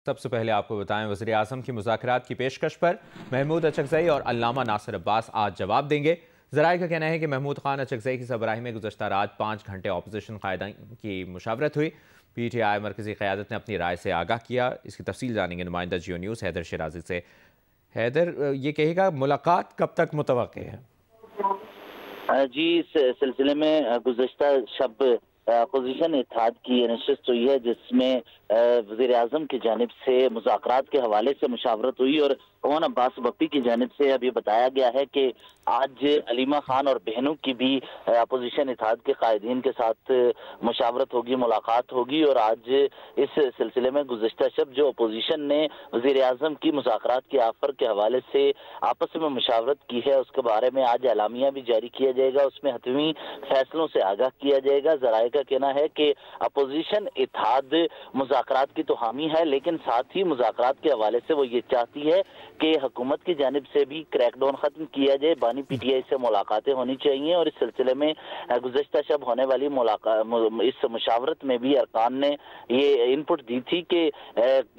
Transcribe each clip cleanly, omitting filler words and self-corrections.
सबसे पहले आपको बताएं, वज़ीर आज़म की मुज़ाकरात की पेशकश पर महमूद अचकज़ई और अल्लामा नासिर अब्बास आज जवाब देंगे। ज़राए का कहना है कि महमूद खान अचकज़ई की सरबराही में गुज़श्ता रात 5 घंटे अपोजिशन कायदीन की मुशावरत हुई। PTI मरकज़ी क़यादत ने अपनी राय से आगाह किया। इसकी तफसील जानेंगे नुमाइंदा जियो न्यूज़ हैदर शराजी से। हैदर, ये कहेगा मुलाकात कब तक मुतवक्के है? जी, इस सिलसिले में गुज़श्ता शब अपोजिशन इत्तेहाद की नशिस्त हुई है, जिसमें वज़ीर आज़म की जानिब से मुज़ाकरात के हवाले से मुशावरत हुई और ओवन अब्बास बप्पी की जानिब से अभी बताया गया है कि आज अलीमा खान और बहनों की भी अपोजिशन इत्तेहाद के कायदीन के साथ मुशावरत होगी, मुलाकात होगी। और आज इस सिलसिले में गुज़श्ता शब जो अपोजिशन ने वज़ीर आज़म की मुज़ाकरात के ऑफर के हवाले से आपस में मुशावरत की है, उसके बारे में आज एलामिया भी जारी किया जाएगा। उसमें हतमी फैसलों से आगाह किया जाएगा। ज़राए का कहना है कि अपोजिशन इत्तेहाद मुज़ाकरात की तो हामी है, लेकिन साथ ही मुज़ाकरात के हवाले से वो ये चाहती है कि हुकूमत की जानिब से भी क्रैकडाउन खत्म किया जाए। बानी PTI से मुलाकातें होनी चाहिए और इस सिलसिले में गुज़श्ता शब होने वाली इस मुशावरत में भी अरकान ने ये इनपुट दी थी कि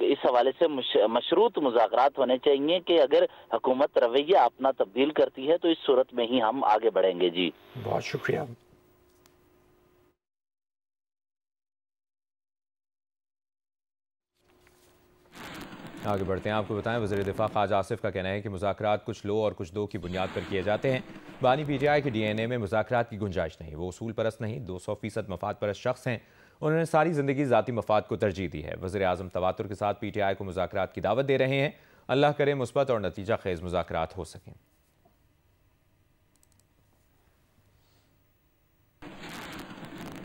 इस हवाले से मशरूत मुज़ाकरात होने चाहिए कि अगर हुकूमत रवैया अपना तब्दील करती है तो इस सूरत में ही हम आगे बढ़ेंगे। जी, बहुत शुक्रिया। आगे बढ़ते हैं, आपको बताएं, वज़ीर दिफा ख्वाजा आसिफ का कहना है कि मुज़ाकरात कुछ लो और कुछ दो की बुनियाद पर किए जाते हैं। बानी PTI के DNA में मुज़ाकरात की गुंजाइश नहीं। वो उसूल परस्त नहीं, 200% मफाद परस्त शख्स हैं। उन्होंने सारी ज़िंदगी ज़ाती मफाद को तरजीह दी है। वज़ीर आज़म तवातुर के साथ PTI को मुज़ाकरात की दावत दे रहे हैं। अल्लाह करे मुस्बत और नतीजा खेज़ मुज़ाकरात हो सकें।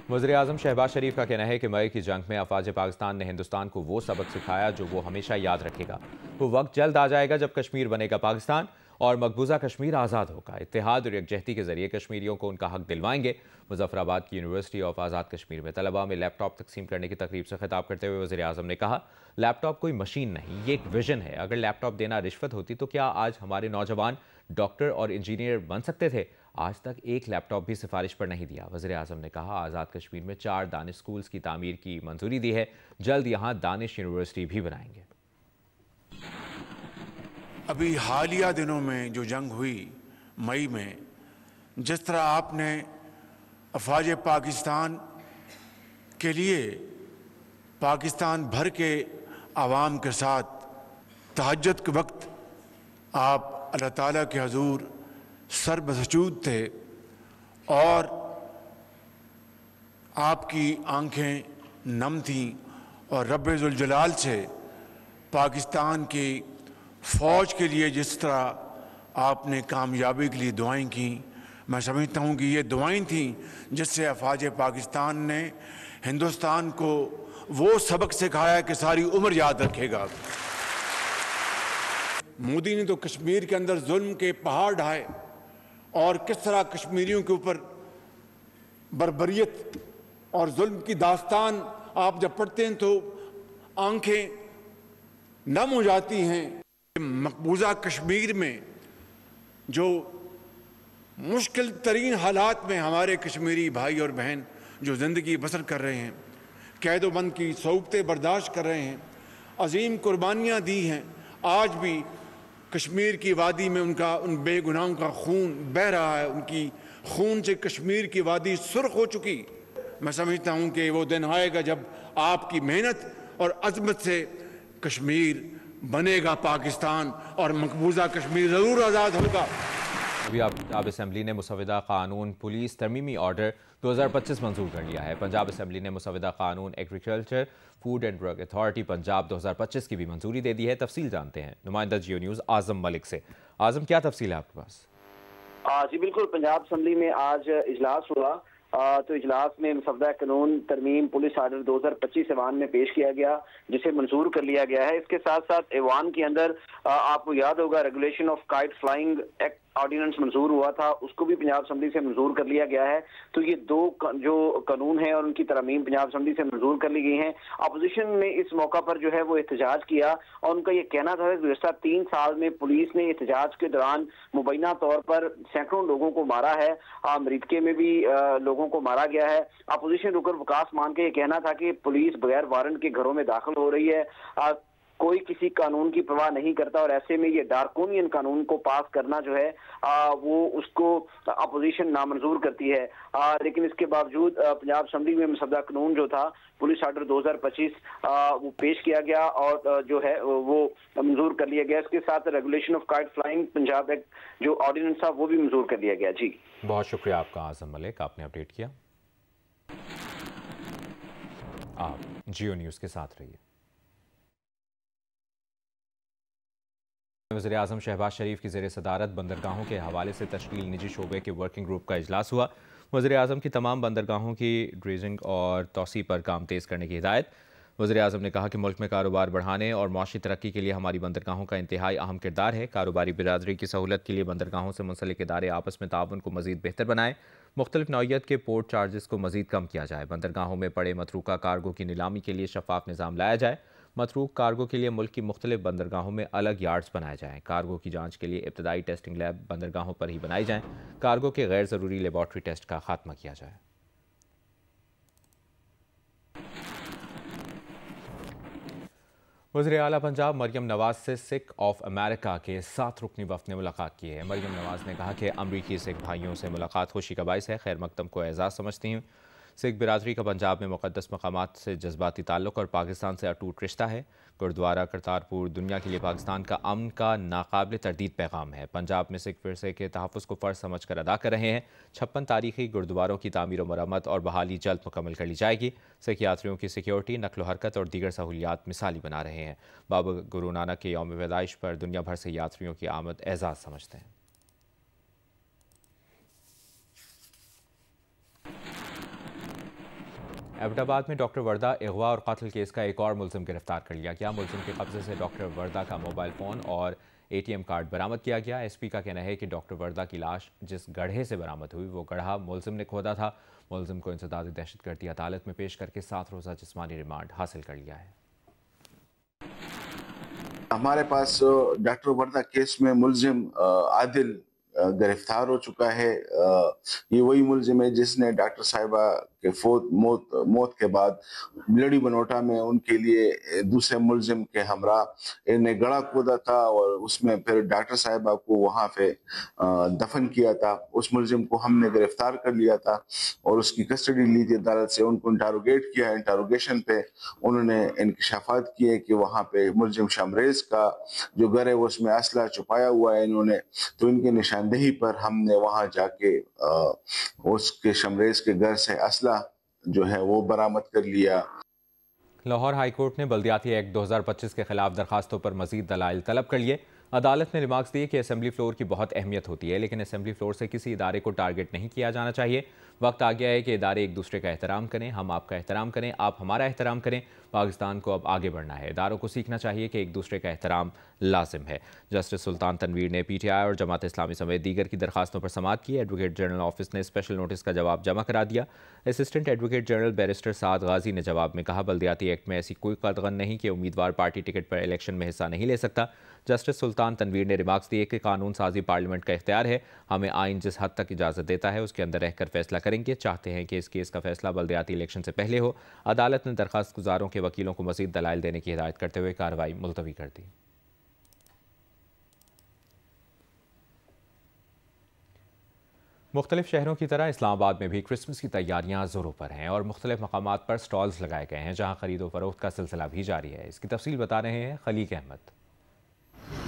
वज़ीर आज़म शहबाज शरीफ का कहना है कि मई की जंग में अफवाज पाकिस्तान ने हिंदुस्तान को वो सबक सिखाया जो वो हमेशा याद रखेगा। वो वक्त जल्द आ जाएगा जब कश्मीर बनेगा पाकिस्तान और मकबूजा कश्मीर आज़ाद होगा। इत्तेहाद और यकजहती के जरिए कश्मीरियों को उनका हक दिलवाएंगे। मुजफ्फराबाद की यूनिवर्सिटी ऑफ आज़ाद कश्मीर में तलबा में लैपटॉप तकसीम करने की तकरीब से खिताब करते हुए वज़ीर आज़म ने कहा, लैपटॉप कोई मशीन नहीं, ये एक विजन है। अगर लैपटॉप देना रिश्वत होती तो क्या आज हमारे नौजवान डॉक्टर और इंजीनियर बन सकते थे? आज तक एक लैपटॉप भी सिफारिश पर नहीं दिया। वज़ीर आज़म ने कहा, आज़ाद कश्मीर में 4 दानिश स्कूल्स की तामीर की मंजूरी दी है। जल्द यहाँ दानिश यूनिवर्सिटी भी बनाएंगे। अभी हालिया दिनों में जो जंग हुई मई में, जिस तरह आपने अफवाज पाकिस्तान के लिए पाकिस्तान भर के आवाम के साथ तहज्जुद के वक्त आप अल्लाह ताला के हजूर सर बसजूद थे और आपकी आंखें नम थीं और रब्बे जुल जलाल से पाकिस्तान की फ़ौज के लिए जिस तरह आपने कामयाबी के लिए दुआएं की, मैं समझता हूँ कि ये दुआएं थीं जिससे अफवाज पाकिस्तान ने हिंदुस्तान को वो सबक सिखाया कि सारी उम्र याद रखेगा। मोदी ने तो कश्मीर के अंदर जुल्म के पहाड़ ढाए और किस तरह कश्मीरियों के ऊपर बर्बरियत और जुल्म की दास्तान आप जब पढ़ते हैं तो आंखें नम हो जाती हैं। मकबूजा कश्मीर में जो मुश्किल तरीन हालात में हमारे कश्मीरी भाई और बहन जो ज़िंदगी बसर कर रहे हैं, कैदोबंद की सऊबतें बर्दाश्त कर रहे हैं, अजीम कुर्बानियाँ दी हैं, आज भी कश्मीर की वादी में उन बेगुनाहों का खून बह रहा है। उनकी खून से कश्मीर की वादी सुर्ख हो चुकी। मैं समझता हूँ कि वो दिन आएगा जब आपकी मेहनत और अज़मत से कश्मीर बनेगा पाकिस्तान और मकबूजा कश्मीर ज़रूर आज़ाद होगा। अभी पंजाब असम्बली ने मुसविदा कानून पुलिस तरमीमी ऑर्डर 2025 मंजूर कर लिया है। पंजाब असम्बली ने मुसविदा कानून agriculture food and drug authority Punjab 2025 की भी मंजूरी दे दी है। तफसील जानते हैं नुमाइंदा जियो न्यूज़ आजम मलिक से। आजम, क्या तफसील है आपके पास? जी बिल्कुल, पंजाब असम्बली में आज इजलास हुआ तो इजलास में मुसवदा कानून तरमीम पुलिस आर्डर 2025 ऐवान में पेश किया गया, जिसे मंजूर कर लिया गया है। इसके साथ साथ ऐवान के अंदर आपको याद होगा regulation of kite flying act ordinance मंजूर हुआ था, उसको भी पंजाब असम्बली से मंजूर कर लिया गया है। तो ये दो जो कानून हैं और उनकी तरमीम पंजाब असम्बली से मंजूर कर ली गई हैं। अपोजिशन ने इस मौका पर जो है वो एहतजाज किया और उनका ये कहना था कि गुज़श्ता 3 साल में पुलिस ने एहतजाज के दौरान मुबैना तौर पर सैकड़ों लोगों को मारा है। अमरीके में भी लोगों को मारा गया है। अपोजिशन रुकन वकास मान के ये कहना था कि पुलिस बगैर वारंट के घरों में दाखिल हो रही है। कोई किसी कानून की परवाह नहीं करता और ऐसे में ये डार्कोनियन कानून को पास करना जो है वो उसको अपोजिशन नामंजूर करती है। लेकिन इसके बावजूद पंजाब असेंबली में मसौदा कानून जो था पुलिस आर्डर 2025 वो पेश किया गया और जो है वो मंजूर कर लिया गया। इसके साथ regulation of kite flying Punjab act जो ऑर्डिनेंस था वो भी मंजूर कर लिया गया। जी बहुत शुक्रिया आपका आजम मलिक, आपने अपडेट किया। आप जियो न्यूज़ के साथ रहिए। वज़ीर आज़म शहबाज शरीफ की ज़ेर सदारत बंदरगाहों के हवाले से तश्कील निजी शोबे के वर्किंग ग्रुप का इजलास हुआ। वज़ीर आज़म की तमाम बंदरगाहों की ड्रेजिंग और तोसी पर काम तेज़ करने की हिदायत। वज़ीर आज़म ने कहा कि मुल्क में कारोबार बढ़ाने और माशी तरक्की के लिए हमारी बंदरगाहों का इंतहाई अहम किरदार है। कारोबारी बिरादरी की सहूलत के लिए बंदरगाहों से मुंसलिक इदारे आपस में ताउन को मज़ीद बेहतर बनाएं। मुख्तलिफ नौइयत के पोर्ट चार्जेस को मज़ीद कम किया जाए। बंदरगाहों में पड़े मतरूका कार्गो की नीलामी के लिए शफाफ निज़ाम लाया जाए। मतरूक कार्गो के लिए मुल्क की मुख्तलिफ बंदरगाहों में अलग यार्ड्स बनाए जाएँ। कार्गो की जाँच के लिए इब्तदाई टेस्टिंग लैब बंदरगाहों पर ही बनाई जाएँ। कार्गो के गैर ज़रूरी लेबॉर्ट्री टेस्ट का खात्मा किया जाए। वज़ीर आला पंजाब मरियम नवाज से सिख ऑफ अमेरिका के 7 रुकनी वफ़द ने मुलाकात की है। मरियम नवाज ने कहा कि अमरीकी सिख भाइयों से मुलाकात खुशी का बाइस है। खैर मकदम को एजाज़ समझती हूँ। सिख बिरादरी का पंजाब में मुक़द्दस मकामात से जज्बाती ताल्लुक़ और पाकिस्तान से अटूट रिश्ता है। गुरुद्वारा करतारपुर दुनिया के लिए पाकिस्तान का अमन का नाकाबिल तरदीद पैगाम है। पंजाब में सिख विरसे के तहफ़्फ़ुज़ को फ़र्ज़ समझ कर अदा कर रहे हैं। 56 तारीखी गुरुद्वारों की तामीर और मरम्मत और बहाली जल्द मुकम्मल कर ली जाएगी। सिख यात्रियों की सिक्योरिटी, नकलो हरकत और दीगर सहूलियात मिसाली बना रहे हैं। बाबा गुरु नानक के यौम पैदाइश पर दुनिया भर से यात्रियों की आमद एजाज़ समझते हैं। एबटाबाद में डॉक्टर वर्दा अगवा और कत्ल केस का एक और मुलजिम गिरफ्तार कर लिया गया। मुलजिम के कब्जे से डॉक्टर वर्दा का मोबाइल फ़ोन और ATM कार्ड बरामद किया गया। SP का कहना है कि डॉक्टर वर्दा की लाश जिस गढ़े से बरामद हुई वो गढ़ा मुलजिम ने खोदा था। मुलजिम को इंसदादी दहशतगर्दी अदालत में पेश करके 7 रोज़ा जिस्मानी रिमांड हासिल कर लिया है। हमारे पास डॉक्टर वर्दा केस में मुलजिम आदिल गिरफ्तार हो चुका है। ये वही मुलजिम है जिसने डॉक्टर साहिबा के मौत के बाद ब्लडी बनोटा में उनके लिए दूसरे मुलजिम के हमरा इन्हें गड़ा खोदा था और उसमें फिर डॉक्टर साहिबा को वहाँ पे दफन किया था। उस मुलजिम को हमने गिरफ्तार कर लिया था और उसकी कस्टडी ली थी अदालत से। उनको इंटरोगेट किया। इंटरोगेशन पे उन्होंने इंकशाफात किए कि वहाँ पे मुलजिम शमरेज का जो घर है वो उसमें असला छुपाया हुआ है इन्होंने। तो इनके निशानदेही पर हमने वहाँ जाके उसके शमरेज के घर से असला जो है वो बरामद कर लिया। लाहौर हाई कोर्ट ने बल्दियाती एक्ट 2025 के खिलाफ दरखास्तों पर मजीद दलाइल तलब कर लिए। अदालत ने रिमार्क्स दिए कि असेंबली फ्लोर की बहुत अहमियत होती है, लेकिन असेंबली फ्लोर से किसी इदारे को टारगेट नहीं किया जाना चाहिए। वक्त आ गया है कि इदारे एक दूसरे का एहतराम करें। हम आपका एहतराम करें, आप हमारा एहतराम करें। पाकिस्तान को अब आगे बढ़ना है। इदारों को सीखना चाहिए कि एक दूसरे का एहतराम लाजिम है। जस्टिस सुल्तान तनवीर ने PTI और जमात इस्लामी समेत दीगर की दरखास्तों पर समाअत की। एडवोकेट जनरल ऑफिस ने स्पेशल नोटिस का जवाब जमा करा दिया। असिस्टेंट एडवोकेट जनरल बैरिस्टर साद गाजी ने जवाब में कहा, बल्दियाती एक्ट में ऐसी कोई कतगन नहीं कि उम्मीदवार पार्टी टिकट पर इलेक्शन में हिस्सा नहीं ले सकता। जस्टिस सुल्तान तनवीर ने रिमार्क्स दिए कि कानून साजी पार्लियामेंट का इख्तियार है। हमें आइन जिस हद तक इजाज़त देता है उसके अंदर रहकर फैसला करेंगे। चाहते हैं कि इस केस का फैसला बल्दियाती इलेक्शन से पहले हो। अदालत ने दरखास्त गुजारों के वकीलों को मजीद दलाइल देने की हिदायत करते हुए कार्रवाई मुलतवी कर दी। मुख्तलिफ शहरों की तरह इस्लामाबाद में भी क्रिसमस की तैयारियां जोरों पर हैं और मुख्तलिफ मकामात पर स्टॉल्स लगाए गए हैं जहां खरीदो फरोख्त का सिलसिला भी जारी है। इसकी तफसील बता रहे हैं खलीक अहमद।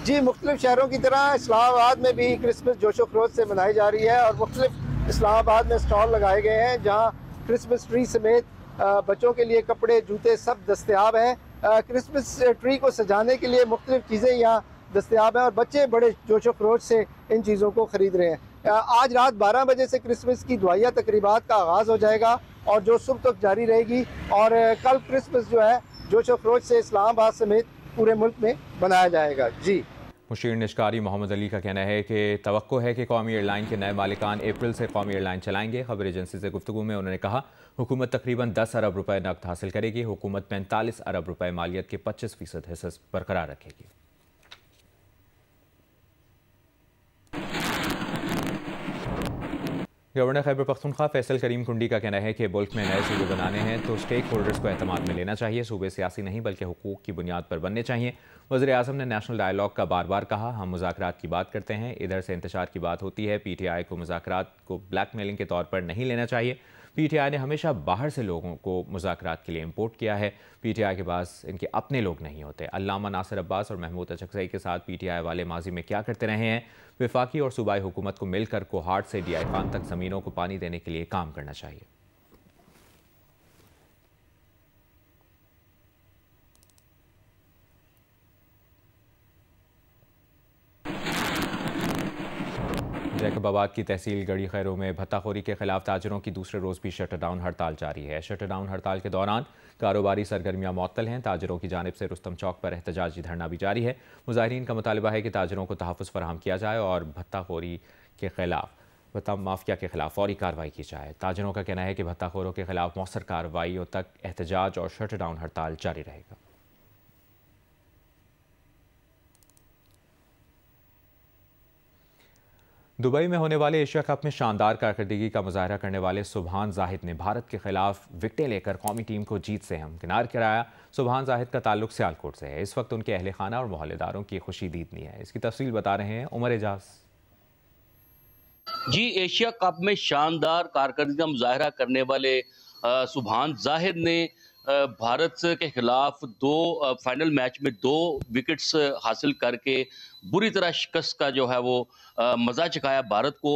जी, मुख्तलिफ शहरों की तरह इस्लामाबाद में भी क्रिसमस जोशो खरोश से मनाई जा रही है और मुख्तलिफ इस्लामाबाद में स्टॉल लगाए गए हैं जहाँ क्रिसमस ट्री समेत बच्चों के लिए कपड़े, जूते सब दस्तयाब हैं। क्रिसमस ट्री को सजाने के लिए मुख्तलिफ चीज़ें यहाँ दस्तयाब हैं और बच्चे बड़े जोशो खरोश से इन चीज़ों को ख़रीद रहे हैं। आज रात 12 बजे से क्रिसमस की दुआया तकरीबात का आगाज़ हो जाएगा और जो सुबह तक जारी रहेगी और कल क्रिसमस जो है जोशो खरोश से इस्लामाबाद समेत पूरे मुल्क में बनाया जाएगा। जी, मुशीर निशकारी मोहम्मद अली का कहना है कि तवक्को है कि कौमी एयरलाइन के नए मालिकान अप्रैल से कौमी एयरलाइन चलाएंगे। खबर एजेंसी से गुफ्तगू में उन्होंने कहा, हुकूमत तकरीबन 10 अरब रुपए नकद हासिल करेगी। हुकूमत 45 अरब रुपए मालियत के 25% हिस्सा बरकरार रखेगी। गवर्नर खैबर पख्तूनख्वा फैसल करीम कुंडी का कहना है कि मुल्क में नए सूबे बनाने हैं तो स्टेक होल्डर्स को एतमाद में लेना चाहिए। सूबे सियासी नहीं बल्कि हुकूक की बुनियाद पर बनने चाहिए। वज़ीर आज़म ने नेशनल डायलॉग का बार बार कहा, हम मुज़ाकरात की बात करते हैं, इधर से इंतशार की बात होती है। PTI को मुज़ाकरात को ब्लैकमेलिंग के तौर पर नहीं लेना चाहिए। PTI ने हमेशा बाहर से लोगों को मुज़ाकरात के लिए इम्पोर्ट किया है। PTI के पास इनके अपने लोग नहीं होते। अल्लामा नासिर अब्बास और महमूद अचकज़ई के साथ PTI वाले माजी में क्या करते रहे हैं? वफाकी और सूबाई हुकूमत को मिलकर कोहाट से DI खान तक ज़मीनों को पानी देने के लिए काम करना चाहिए। जैकबाबाद की तहसील गढ़ी खैरों में भत्ताखोरी के खिलाफ ताजरों की दूसरे रोज़ भी शटरडाउन हड़ताल जारी है। शटरडाउन हड़ताल के दौरान कारोबारी सरगर्मियां मुअत्तल हैं। ताजरों की जानिब से रुस्तम चौक पर एहतजाजी धरना भी जारी है। मुजाहिरीन का मुतालिबा है कि ताजरों को तहफ़्फ़ुज़ फराहम किया जाए और भत्ताखोरी के खिलाफ भत्ता माफिया के खिलाफ फौरी कार्रवाई की जाए। ताजरों का कहना है कि भत्ताखोरों के खिलाफ मौसर कार्रवाइयों तक एहतजाज और शटरडाउन हड़ताल जारी रहेगा। दुबई में होने वाले एशिया कप में शानदार कारकर्दगी का मुजाहरा करने वाले सुभान जाहिद ने भारत के खिलाफ विकेटें लेकर कौमी टीम को जीत से हमकिनार कराया। सुभान जाहिद का ताल्लुक सियालकोट से है। इस वक्त उनके अहले खाना और मोहल्लेदारों की खुशी दीदनी है। इसकी तफसील बता रहे हैं उमर एजाज। जी, एशिया कप में शानदार कारकर्दगी का मुजाहरा करने वाले सुभान जाहिद ने भारत के खिलाफ फाइनल मैच में 2 विकेट्स हासिल करके बुरी तरह शिकस्त का जो है वो मज़ा चखाया भारत को।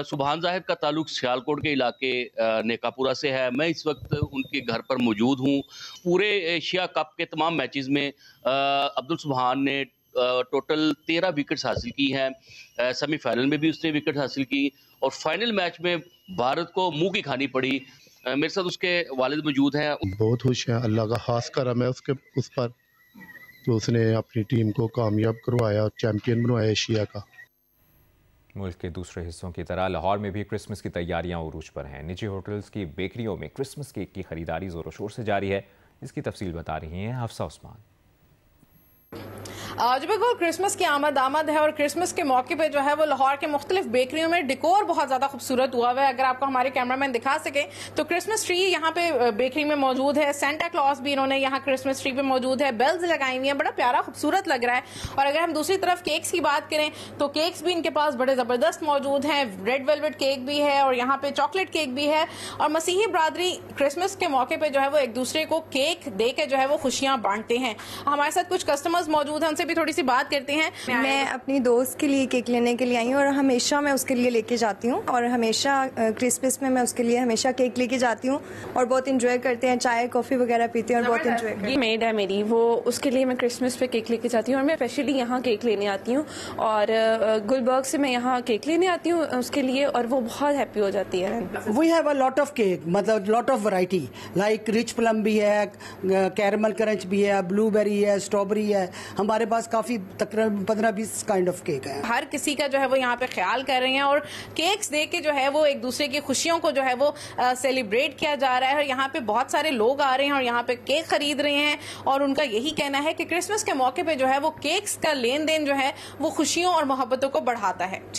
सुभान जाहिद का ताल्लुक सियालकोट के इलाके नेकापुरा से है। मैं इस वक्त उनके घर पर मौजूद हूँ। पूरे एशिया कप के तमाम मैचेस में अब्दुल सुभान ने टोटल 13 विकेट्स हासिल की हैं। सेमीफाइनल में भी उसने विकेट हासिल की और फाइनल मैच में भारत को मुंह की खानी पड़ी। मेरे साथ उसके वालिद मौजूद हैं। बहुत खुश हैं, अल्लाह का खास करम है उस पर तो उसने अपनी टीम को कामयाब करवाया और चैम्पियन बनवाया एशिया का। मुल्क के दूसरे हिस्सों की तरह लाहौर में भी क्रिसमस की तैयारियां उरूज पर हैं। निजी होटल्स की बेकरियों में क्रिसमस केक की खरीदारी जोरों शोर से जारी है। इसकी तफसील बता रही हैं हफ्सा उस्मान। जो बिल्कुल क्रिसमस की आमद है और क्रिसमस के मौके पे जो है वो लाहौर के मुख्तलिफ बेकरियों में डिकोर बहुत ज़्यादा खूबसूरत हुआ हुआ है। अगर आपको हमारे कैमरामैन दिखा सके तो क्रिसमस ट्री यहाँ पे बेकरी में मौजूद है। सेंटा क्लॉज भी इन्होंने यहाँ क्रिसमस ट्री पे मौजूद है। बेल्स लगाई हुई हैं, बड़ा प्यारा खूबसूरत लग रहा है। और अगर हम दूसरी तरफ केक्स की बात करें तो केक्स भी इनके पास बड़े ज़बरदस्त मौजूद हैं। रेड वेलवेट केक भी है और यहाँ पे चॉकलेट केक भी है। और मसीही बरादरी क्रिसमस के मौके पर जो है वो एक दूसरे को केक दे के जो है वो खुशियाँ बांटते हैं। हमारे साथ कुछ कस्टमर्स मौजूद हैं, उनसे भी थोड़ी सी बात करते हैं। मैं अपनी दोस्त के लिए केक लेने के लिए आई हूँ और हमेशा मैं उसके लिए लेके जाती हूँ और हमेशा क्रिसमस में मैं उसके लिए हमेशा केक लेके जाती हूँ और बहुत इंजॉय करते हैं। चाय कॉफी वगैरह पीते हैं और बहुत इंजॉय करते हैं। ये मेड है मेरी, वो उसके लिए मैं क्रिसमस पे केक लेके जाती हूँ और मैं स्पेशली यहाँ केक लेने आती हूँ और गुलबर्ग से मैं यहाँ केक लेने आती हूँ उसके लिए और वो बहुत हैप्पी हो जाती है। We have a lot of cake, मतलब lot of variety, like rich plum भी है, कैरमल क्रंच भी है, ब्लूबेरी है, स्ट्रॉबेरी है। हमारे पास काफी तकरीबन 15-20 काइंड ऑफ केक है। हर किसी का जो है वो यहाँ पे ख्याल कर रहे हैं और केक्स दे के जो है वो एक दूसरे की खुशियों को जो है वो सेलिब्रेट किया जा रहा है। और यहाँ पे बहुत सारे लोग आ रहे हैं और यहाँ पे केक खरीद रहे हैं और उनका यही कहना है कि क्रिसमस के मौके पे जो है वो केक्स का लेन देन जो है वो खुशियों और मोहब्बतों को बढ़ाता है। जी।